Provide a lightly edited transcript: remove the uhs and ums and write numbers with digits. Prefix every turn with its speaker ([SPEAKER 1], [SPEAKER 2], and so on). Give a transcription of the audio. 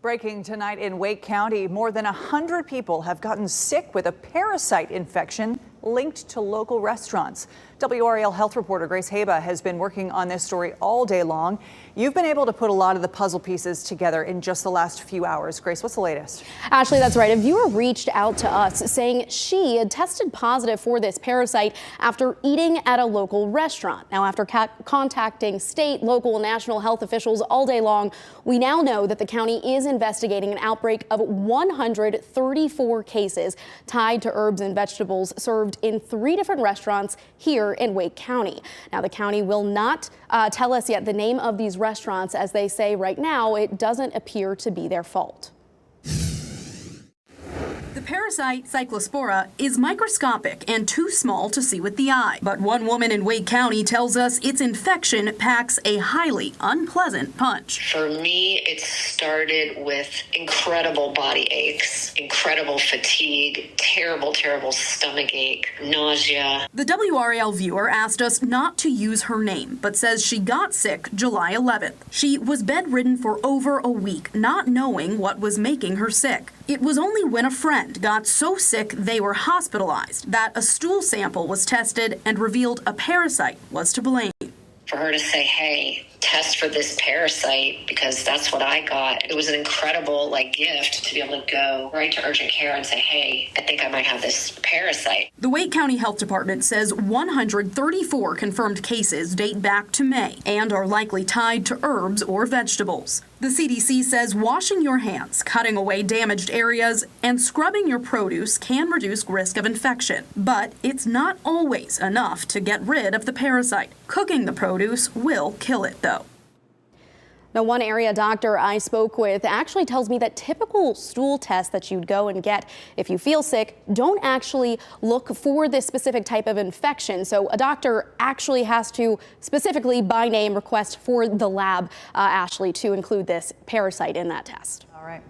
[SPEAKER 1] Breaking tonight in Wake County, more than 100 people have gotten sick with a parasite infection linked to local restaurants. WRAL health reporter Grace Haba has been working on this story all day long. You've been able to put a lot of the puzzle pieces together in just the last few hours. Grace, what's the latest?
[SPEAKER 2] Ashley, that's right. A viewer reached out to us saying she had tested positive for this parasite after eating at a local restaurant. Now, after contacting state, local, and national health officials all day long, we now know that the county is investigating an outbreak of 134 cases tied to herbs and vegetables served in 3 different restaurants here in Wake County. Now, the county will not tell us yet the name of these restaurants, as they say right now it doesn't appear to be their fault.
[SPEAKER 3] The parasite, cyclospora, is microscopic and too small to see with the eye. But one woman in Wake County tells us its infection packs a highly unpleasant punch.
[SPEAKER 4] For me, it started with incredible body aches, incredible fatigue, terrible stomach ache, nausea.
[SPEAKER 3] The WRAL viewer asked us not to use her name, but says she got sick July 11th. She was bedridden for over a week, not knowing what was making her sick. It was only when a friend got so sick they were hospitalized that a stool sample was tested and revealed a parasite was to blame.
[SPEAKER 4] For her to say, hey, test for this parasite because that's what I got. It was an incredible gift to be able to go right to urgent care and say, hey, I think I might have this parasite.
[SPEAKER 3] The Wake County Health Department says 134 confirmed cases date back to May and are likely tied to herbs or vegetables. The CDC says washing your hands, cutting away damaged areas, and scrubbing your produce can reduce risk of infection. But it's not always enough to get rid of the parasite. Cooking the produce will kill it, though.
[SPEAKER 2] Now, one area doctor I spoke with actually tells me that typical stool tests that you'd go and get if you feel sick don't actually look for this specific type of infection. So a doctor actually has to specifically by name request for the lab, Ashley, to include this parasite in that test.
[SPEAKER 1] All right.